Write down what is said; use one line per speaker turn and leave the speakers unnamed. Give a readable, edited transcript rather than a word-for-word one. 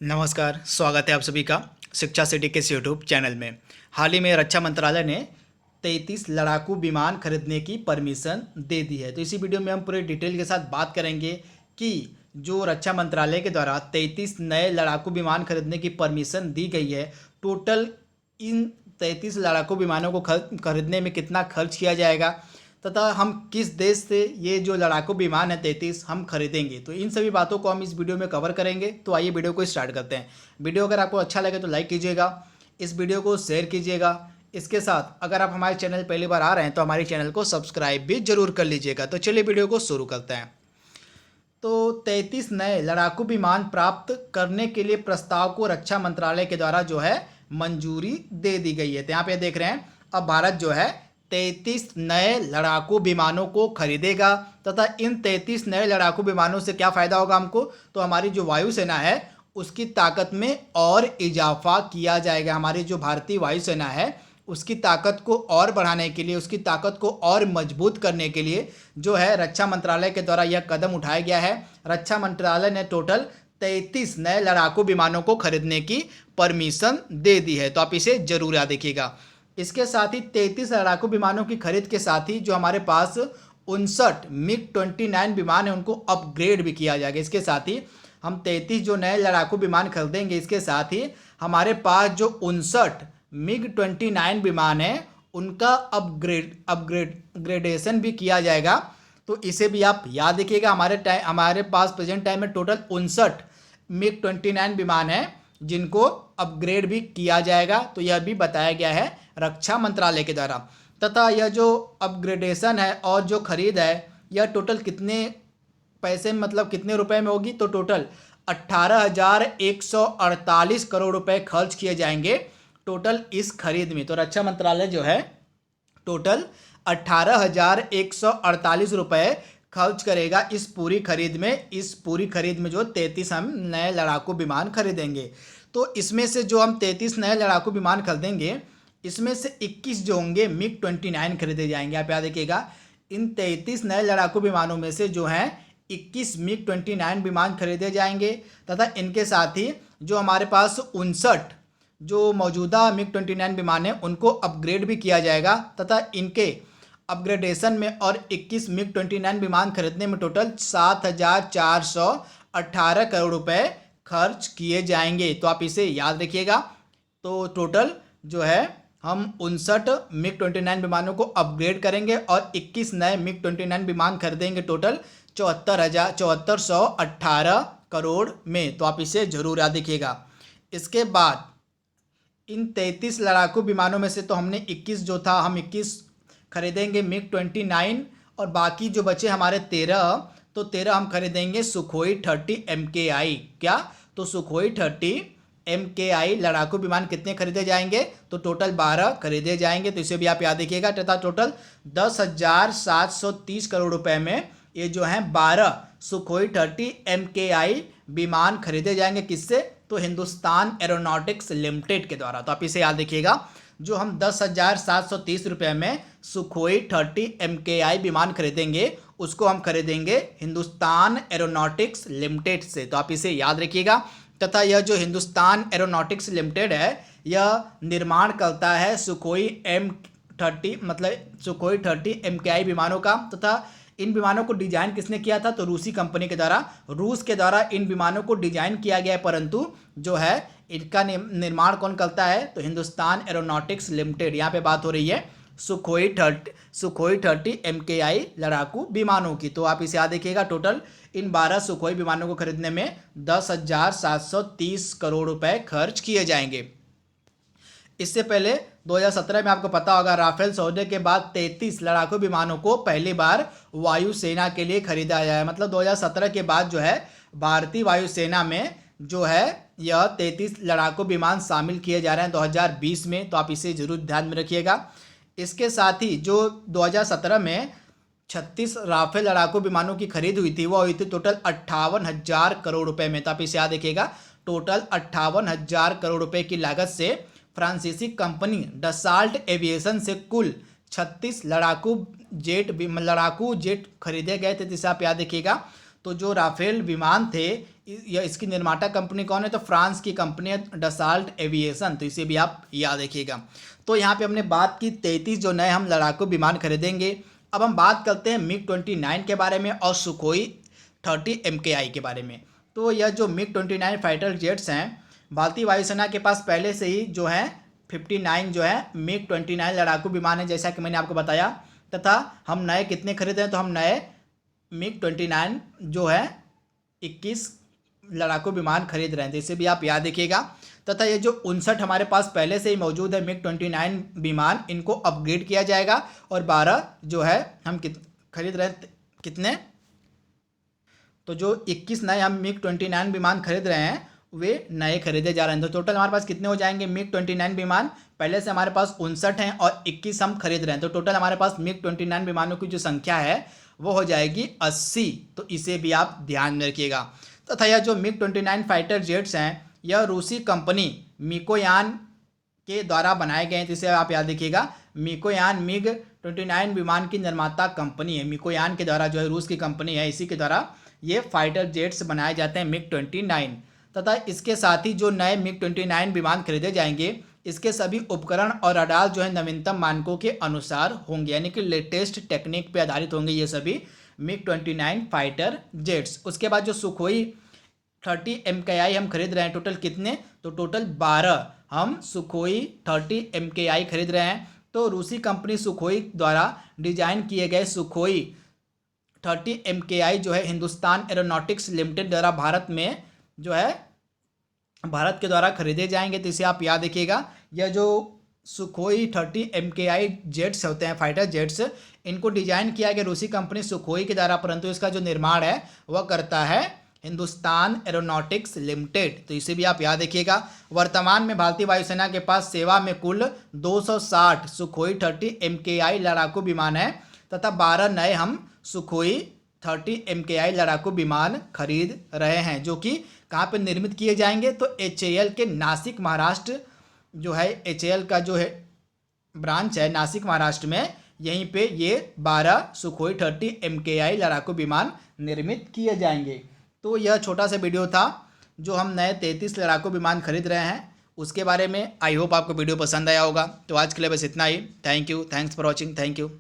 नमस्कार, स्वागत है आप सभी का शिक्षा सिटी के इस यूट्यूब चैनल में। हाल ही में रक्षा मंत्रालय ने 33 लड़ाकू विमान खरीदने की परमिशन दे दी है। तो इसी वीडियो में हम पूरे डिटेल के साथ बात करेंगे कि जो रक्षा मंत्रालय के द्वारा 33 नए लड़ाकू विमान खरीदने की परमिशन दी गई है, टोटल इन 33 लड़ाकू विमानों को खरीदने में कितना खर्च किया जाएगा तथा हम किस देश से ये जो लड़ाकू विमान है 33 हम खरीदेंगे, तो इन सभी बातों को हम इस वीडियो में कवर करेंगे। तो आइए वीडियो को स्टार्ट करते हैं। वीडियो अगर आपको अच्छा लगे तो लाइक कीजिएगा, इस वीडियो को शेयर कीजिएगा। इसके साथ अगर आप हमारे चैनल पहली बार आ रहे हैं तो हमारे चैनल को सब्सक्राइब भी जरूर कर लीजिएगा। तो चलिए वीडियो को शुरू करते हैं। तो 33 नए लड़ाकू विमान प्राप्त करने के लिए प्रस्ताव को रक्षा मंत्रालय के द्वारा जो है मंजूरी दे दी गई है। तो यहाँ पे देख रहे हैं, अब भारत जो है 33 नए लड़ाकू विमानों को खरीदेगा तथा इन 33 नए लड़ाकू विमानों से क्या फ़ायदा होगा हमको, तो हमारी जो वायुसेना है उसकी ताकत में और इजाफा किया जाएगा। हमारी जो भारतीय वायुसेना है उसकी ताकत को और बढ़ाने के लिए, उसकी ताकत को और मजबूत करने के लिए जो है रक्षा मंत्रालय के द्वारा यह कदम उठाया गया है। रक्षा मंत्रालय ने टोटल 33 नए लड़ाकू विमानों को खरीदने की परमिशन दे दी है। तो आप इसे जरूर याद रखिएगा। इसके साथ ही 33 लड़ाकू विमानों की खरीद के साथ ही जो हमारे पास 59 MiG-29 विमान है उनको अपग्रेड भी किया जाएगा। इसके साथ ही हम 33 जो नए लड़ाकू विमान खरीदेंगे, इसके साथ ही हमारे पास जो 59 MiG-29 विमान है उनका अपग्रेडेशन भी किया जाएगा। तो इसे भी आप याद रखिएगा। हमारे पास प्रेजेंट टाइम में टोटल 59 MiG-29 विमान है जिनको अपग्रेड भी किया जाएगा। तो यह भी बताया गया है रक्षा मंत्रालय के द्वारा। तथा यह जो अपग्रेडेशन है और जो खरीद है यह टोटल कितने पैसे मतलब कितने रुपए में होगी, तो टोटल 18,148 करोड़ रुपए खर्च किए जाएंगे टोटल इस खरीद में। तो रक्षा मंत्रालय जो है टोटल 18,148 रुपए खर्च करेगा इस पूरी खरीद में। इस पूरी खरीद में जो 33 हम नए लड़ाकू विमान खरीदेंगे, तो इसमें से जो हम 33 नए लड़ाकू विमान खरीदेंगे इसमें से 21 जो होंगे MiG-29 खरीदे जाएंगे। आप याद रखिएगा, इन 33 नए लड़ाकू विमानों में से जो हैं 21 MiG-29 विमान खरीदे जाएंगे तथा इनके साथ ही जो हमारे पास 59 जो मौजूदा MiG-29 विमान है उनको अपग्रेड भी किया जाएगा तथा इनके अपग्रेडेशन में और 21 MiG-29 विमान खरीदने में टोटल 7,418 करोड़ रुपए खर्च किए जाएंगे। तो आप इसे याद रखिएगा। तो टोटल जो है हम 59 MiG-29 विमानों को अपग्रेड करेंगे और 21 नए MiG-29 विमान खरीदेंगे टोटल 74,418 करोड़ में। तो आप इसे जरूर याद रखिएगा। इसके बाद इन 33 लड़ाकू विमानों में से तो हमने 21 जो था हम 21 खरीदेंगे MiG-29 और बाकी जो बचे हमारे 13, तो 13 हम खरीदेंगे सुखोई 30 MKI। क्या, तो सुखोई 30 MKI लड़ाकू विमान कितने खरीदे जाएंगे, तो टोटल 12 खरीदे जाएंगे। तो इसे भी आप याद रखिएगा। तथा टोटल 10,730 करोड़ रुपए में ये जो हैं 12 सुखोई 30 MKI विमान खरीदे जाएंगे। किससे, तो हिंदुस्तान एरोनॉटिक्स लिमिटेड के द्वारा। तो आप इसे याद रखिएगा। जो हम 10,730 रुपये में सुखोई 30 MKI विमान खरीदेंगे उसको हम खरीदेंगे हिंदुस्तान एरोनॉटिक्स लिमिटेड से। तो आप इसे याद रखिएगा। तथा यह जो हिंदुस्तान एरोनॉटिक्स लिमिटेड है यह निर्माण करता है सुखोई M30 मतलब सुखोई 30 MKI विमानों का। तथा इन विमानों को डिजाइन किसने किया था, तो रूसी कंपनी के द्वारा। रूस के द्वारा इन विमानों को डिजाइन किया गया है, परंतु जो है इनका निर्माण कौन करता है, तो हिंदुस्तान एरोनॉटिक्स लिमिटेड। यहाँ पे बात हो रही है सुखोई 30 MKI लड़ाकू विमानों की। तो आप इसे याद रखिएगा। टोटल इन 12 सुखोई विमानों को खरीदने में 10,730 करोड़ रुपए खर्च किए जाएंगे। इससे पहले 2017 में आपको पता होगा राफेल सौदे के बाद 33 लड़ाकू विमानों को पहली बार वायुसेना के लिए खरीदा गया है। मतलब 2017 के बाद जो है भारतीय वायुसेना में जो है यह 33 लड़ाकू विमान शामिल किए जा रहे हैं 2020 में। तो आप इसे जरूर ध्यान में रखिएगा। इसके साथ ही जो 2017 में 36 राफेल लड़ाकू विमानों की खरीद हुई थी वो हुई थी टोटल 58,000 करोड़ रुपए में। तो आप इसे याद रखिएगा। टोटल 58,000 करोड़ रुपए की लागत से फ्रांसीसी कंपनी डसाल्ट एविएशन से कुल 36 लड़ाकू जेट खरीदे गए थे, जिसे आप याद रखिएगा। तो जो राफेल विमान थे इसकी निर्माता कंपनी कौन है? तो फ्रांस की कंपनी है डसाल्ट एविएशन, तो इसे भी आप याद रखिएगा। तो यहाँ पे हमने बात की 33 जो नए हम लड़ाकू विमान खरीदेंगे। अब हम बात करते हैं मिग-29 के बारे में और सुखोई 30 MKI के बारे में। तो यह जो मिग-29 फाइटर जेट्स हैं, भारतीय वायुसेना के पास पहले से ही जो है 59 जो है मिग-29 लड़ाकू विमान है, जैसा कि मैंने आपको बताया। तथा हम नए कितने खरीदे हैं? तो हम नए मिग-29 जो है 21 लड़ाकू विमान खरीद रहे हैं, तो इसे भी आप याद रखिएगा। तथा ये जो 59 हमारे पास पहले से ही मौजूद है मिग-29 विमान, इनको अपग्रेड किया जाएगा और 12 जो है हम खरीद रहे हैं कितने? तो जो 21 नए हम मिग-29 विमान खरीद रहे हैं वे नए खरीदे जा रहे हैं। तो टोटल हमारे पास कितने हो जाएंगे? मिग-29 विमान पहले से हमारे पास 59 हैं और 21 हम खरीद रहे हैं, तो टोटल हमारे पास मिग-29 विमानों की जो संख्या है वो हो जाएगी 80। तो इसे भी आप ध्यान में रखिएगा। तथा यह जो मिग-29 फाइटर जेट्स हैं यह रूसी कंपनी मिकोयान के द्वारा बनाए गए हैं, तो इसे आप याद रखिएगा। मिकोयान मिग-29 विमान की निर्माता कंपनी है, मिकोयान के द्वारा जो है रूस की कंपनी है, इसी के द्वारा ये फाइटर जेट्स बनाए जाते हैं मिग-29। तथा इसके साथ ही जो नए मिग-29 विमान खरीदे जाएंगे इसके सभी उपकरण और रडार जो है नवीनतम मानकों के अनुसार होंगे, यानी कि लेटेस्ट टेक्निक पे आधारित होंगे ये सभी मिग-29 फाइटर जेट्स। उसके बाद जो सुखोई 30 MKI हम खरीद रहे हैं, टोटल कितने? तो टोटल 12 हम सुखोई 30 MKI खरीद रहे हैं। तो रूसी कंपनी सुखोई द्वारा डिजाइन किए गए सुखोई 30 MKI जो है हिंदुस्तान एरोनॉटिक्स लिमिटेड द्वारा भारत में जो है भारत के द्वारा खरीदे जाएंगे, तो इसे आप याद रखिएगा। यह जो सुखोई 30 MKI जेट्स होते हैं फाइटर जेट्स, इनको डिजाइन किया गया रूसी कंपनी सुखोई के द्वारा, परंतु इसका जो निर्माण है वह करता है हिंदुस्तान एरोनॉटिक्स लिमिटेड, तो इसे भी आप याद रखिएगा। वर्तमान में भारतीय वायुसेना के पास सेवा में कुल 260 सुखोई 30 MKI लड़ाकू विमान है तथा 12 नए हम सुखोई 30 MKI लड़ाकू विमान खरीद रहे हैं, जो कि कहाँ पे निर्मित किए जाएंगे? तो HAL के नासिक महाराष्ट्र जो है, HAL का जो है ब्रांच है नासिक महाराष्ट्र में, यहीं पे ये 12 सुखोई 30 MKI लड़ाकू विमान निर्मित किए जाएंगे। तो यह छोटा सा वीडियो था जो हम नए 33 लड़ाकू विमान खरीद रहे हैं उसके बारे में। आई होप आपको वीडियो पसंद आया होगा। तो आज के लिए बस इतना ही। Thank you, thanks for watching, thank you.